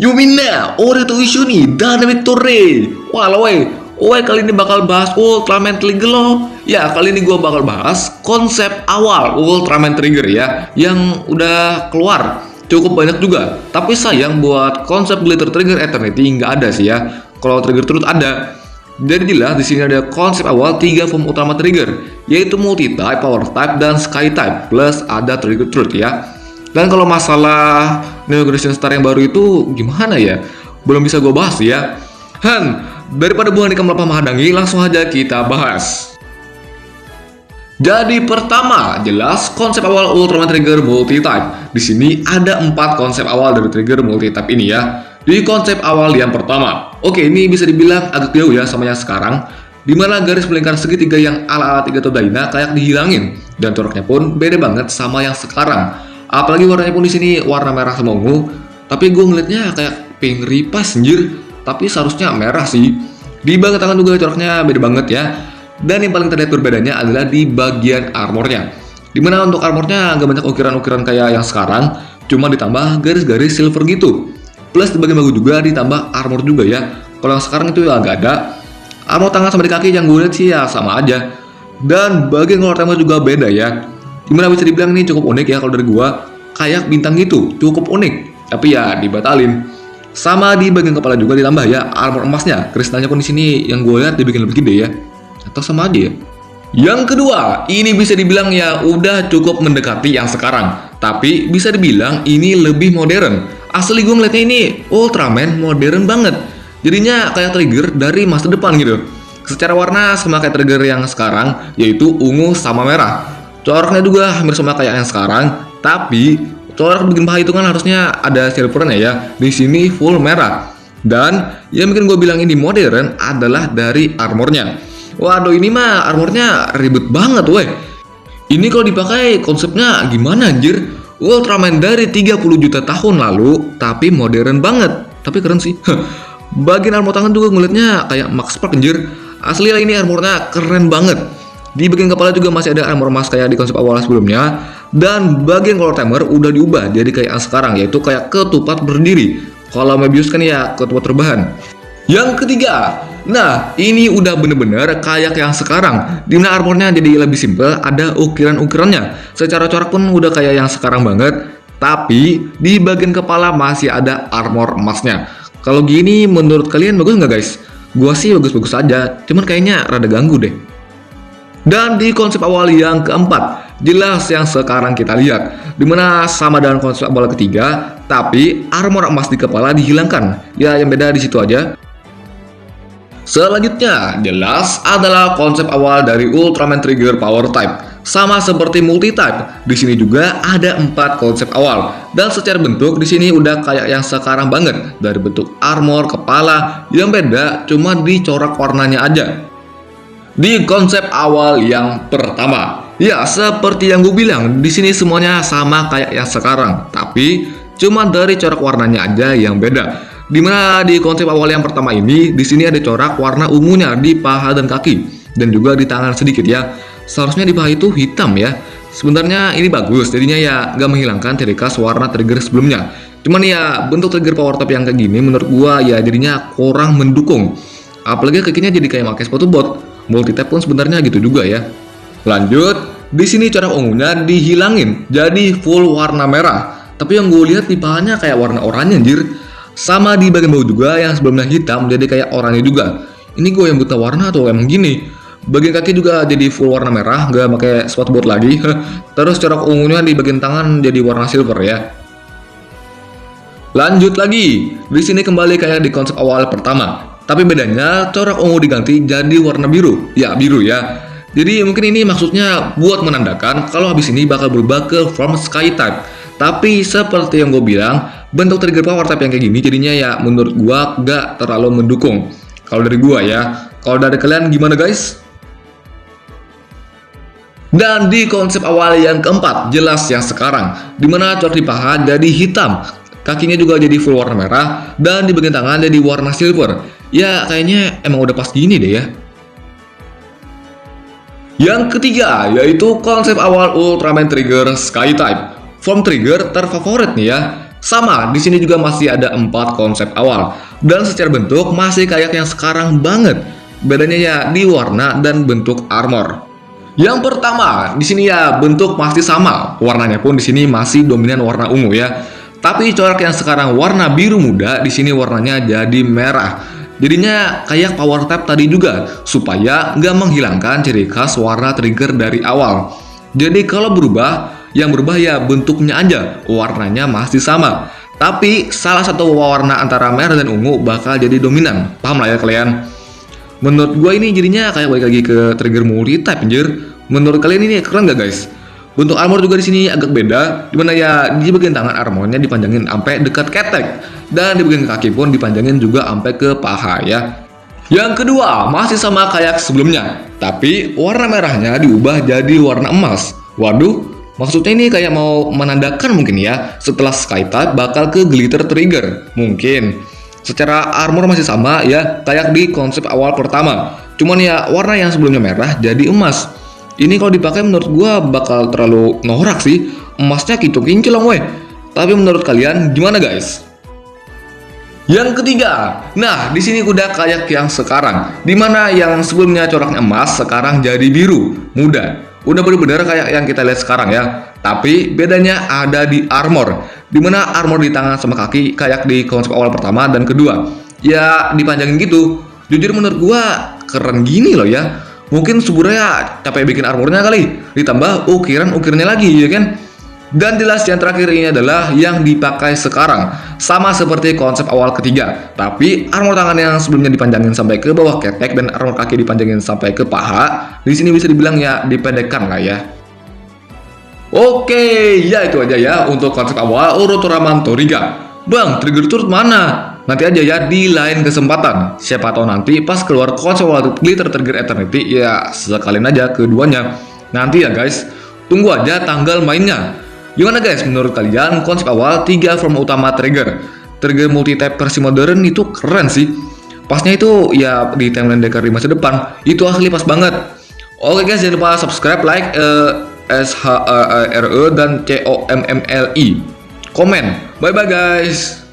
Yumina, ore to isu nih, Dynamic Torre. Walau kali ini bakal bahas Ultraman Trigger loh. Ya, kali ini gua bakal bahas konsep awal Ultraman Trigger ya, yang udah keluar cukup banyak juga. Tapi sayang buat konsep Glitter Trigger Eternity nggak ada sih ya. Kalau Trigger Truth ada. Jadi jelas di sini ada konsep awal 3 form utama trigger, yaitu multi-type, power type, dan sky type, plus ada Trigger Truth ya. Dan kalau masalah Neo Generation Star yang baru itu gimana ya? Belum bisa gue bahas ya. Daripada buang nikam lapa menghadangi, langsung aja kita bahas. Jadi pertama, jelas konsep awal Ultraman Trigger multi-type. Di sini ada 4 konsep awal dari trigger multi-type ini ya. Di konsep awal yang pertama, oke, ini bisa dibilang agak jauh ya sama yang sekarang, dimana garis melingkar segitiga yang ala-ala Tiga Todaina kayak dihilangin, dan coraknya pun beda banget sama yang sekarang. Apalagi warnanya pun di sini warna merah sama ungu, tapi gue ngeliatnya kayak pink ripas anjir, tapi seharusnya merah sih. Di bagian tangan juga coraknya beda banget ya. Dan yang paling terlihat berbedanya adalah di bagian armornya, dimana untuk armornya gak banyak ukiran-ukiran kayak yang sekarang, cuma ditambah garis-garis silver gitu. Plus di bagian bahu juga ditambah armor juga ya. Kalau yang sekarang itu ya nggak ada. Armor tangan sama di kaki yang gue lihat sih ya sama aja. Dan bagian color timer juga beda ya. Gimana bisa dibilang ini cukup unik ya kalau dari gua. Kayak bintang gitu, cukup unik. Tapi ya dibatalin. Sama di bagian kepala juga ditambah ya armor emasnya. Kristalnya pun di sini yang gue lihat dibikin lebih gede ya. Atau sama aja ya. Yang kedua, ini bisa dibilang ya udah cukup mendekati yang sekarang. Tapi bisa dibilang ini lebih modern. Asli gue ngeliatnya ini Ultraman modern banget. Jadinya kayak trigger dari masa depan gitu. Secara warna sama kayak trigger yang sekarang, yaitu ungu sama merah. Coraknya juga hampir sama kayak yang sekarang, tapi corak bikin paha itu kan harusnya ada silvernya ya. Di sini full merah. Dan yang bikin gue bilang ini modern adalah dari armornya. Waduh, ini mah armornya ribet banget weh. Ini kalau dipakai konsepnya gimana anjir? Ultraman dari 30 juta tahun lalu, tapi modern banget. Tapi keren sih. Bagian armor tangan juga ngeliatnya kayak Max Park anjir. Asli lah ini armornya keren banget. Di bagian kepala juga masih ada armor emas kayak di konsep awal sebelumnya. Dan bagian color timer udah diubah jadi kayak yang sekarang, yaitu kayak ketupat berdiri. Kalau Mebius kan ya ketupat rebahan. Yang ketiga, nah ini udah bener-bener kayak yang sekarang, dimana armornya jadi lebih simple, ada ukiran-ukirannya. Secara corak pun udah kayak yang sekarang banget, tapi di bagian kepala masih ada armor emasnya. Kalau gini menurut kalian bagus nggak guys? Gua sih bagus-bagus aja, cuman kayaknya rada ganggu deh. Dan di konsep awal yang keempat, jelas yang sekarang kita lihat, dimana sama dengan konsep awal ketiga, tapi armor emas di kepala dihilangkan. Ya yang beda di situ aja. Selanjutnya, jelas adalah konsep awal dari Ultraman Trigger Power Type. Sama seperti multi-type, di sini juga ada 4 konsep awal. Dan secara bentuk di sini udah kayak yang sekarang banget. Dari bentuk armor, kepala, yang beda cuma di corak warnanya aja. Di konsep awal yang pertama, ya seperti yang gue bilang, di sini semuanya sama kayak yang sekarang. Tapi cuma dari corak warnanya aja yang beda. Dimana di konsep awal yang pertama ini, di sini ada corak warna ungunya di paha dan kaki, dan juga di tangan sedikit ya. Seharusnya di paha itu hitam ya. Sebenarnya ini bagus, jadinya ya nggak menghilangkan ciri khas warna trigger sebelumnya. Cuman ya bentuk trigger power type yang kayak gini menurut gua ya jadinya kurang mendukung. Apalagi kakinya jadi kayak pakai sepatu bot. Multi type pun sebenarnya gitu juga ya. Lanjut, di sini corak ungunya dihilangin, jadi full warna merah. Tapi yang gue lihat di pahanya kayak warna oranye anjir. Sama di bagian bawah juga yang sebelumnya hitam jadi kayak oranye juga. Ini gue yang buta warna atau emang gini? Bagian kaki juga jadi full warna merah, nggak pakai spot board lagi. Terus corak ungunya di bagian tangan jadi warna silver ya. Lanjut lagi, di sini kembali kayak di konsep awal pertama. Tapi bedanya corak ungu diganti jadi warna biru. Ya biru ya. Jadi mungkin ini maksudnya buat menandakan kalau habis ini bakal berubah ke form sky type. Tapi seperti yang gue bilang, bentuk trigger power type yang kayak gini jadinya ya menurut gua gak terlalu mendukung. Kalau dari gua ya. Kalau dari kalian gimana guys? Dan di konsep awal yang keempat, jelas yang sekarang, dimana corak di paha jadi hitam, kakinya juga jadi full warna merah, dan di bagian tangan jadi warna silver. Ya kayaknya emang udah pas gini deh ya. Yang ketiga, yaitu konsep awal Ultraman Trigger Sky Type. Form trigger terfavorit nih ya. Sama, di sini juga masih ada 4 konsep awal. Dan secara bentuk masih kayak yang sekarang banget. Bedanya ya di warna dan bentuk armor. Yang pertama, di sini ya bentuk masih sama. Warnanya pun di sini masih dominan warna ungu ya. Tapi corak yang sekarang warna biru muda, di sini warnanya jadi merah. Jadinya kayak power tap tadi juga, supaya nggak menghilangkan ciri khas warna trigger dari awal. Jadi kalau berubah, yang berubah ya bentuknya aja, warnanya masih sama. Tapi salah satu warna antara merah dan ungu bakal jadi dominan. Paham lah ya kalian? Menurut gue ini jadinya kayak balik lagi ke trigger multi-type anjir. Menurut kalian ini keren gak guys? Bentuk armor juga di sini agak beda, dimana ya di bagian tangan armornya dipanjangin sampai dekat ketek, dan di bagian kaki pun dipanjangin juga sampai ke paha ya. Yang kedua masih sama kayak sebelumnya, tapi warna merahnya diubah jadi warna emas. Waduh, maksudnya ini kayak mau menandakan mungkin ya, setelah sky type bakal ke glitter trigger mungkin. Secara armor masih sama ya, kayak di konsep awal pertama. Cuman ya warna yang sebelumnya merah jadi emas. Ini kalau dipakai menurut gua bakal terlalu norak sih. Emasnya kinclong weh. Tapi menurut kalian gimana guys? Yang ketiga, nah di sini udah kayak yang sekarang, dimana yang sebelumnya coraknya emas sekarang jadi biru muda. Udah bener-bener kayak yang kita lihat sekarang ya. Tapi bedanya ada di armor, dimana armor di tangan sama kaki kayak di konsep awal pertama dan kedua. Ya dipanjangin gitu. Jujur menurut gua keren gini loh ya. Mungkin sebenarnya capek bikin armornya kali, ditambah ukirannya lagi ya kan. Dan jelas yang terakhir ini adalah yang dipakai sekarang, sama seperti konsep awal ketiga. Tapi armor tangan yang sebelumnya dipanjangin sampai ke bawah ketek dan armor kaki dipanjangin sampai ke paha, di sini bisa dibilang ya dipendekkan lah ya. Oke, ya itu aja ya untuk konsep awal Ultraman Toriga. Bang, trigger turret mana? Nanti aja ya di lain kesempatan. Siapa tahu nanti pas keluar konsep awal glitter trigger eternity ya sekalian aja keduanya. Nanti ya guys, tunggu aja tanggal mainnya. Gimana guys menurut kalian konsep awal 3 form utama trigger? Trigger multi-type versi modern itu keren sih. Pasnya itu ya di timeline Decker di masa depan itu asli pas banget. Oke guys, jangan lupa subscribe, like, SHRE dan COMMLI. Komen. Bye bye guys.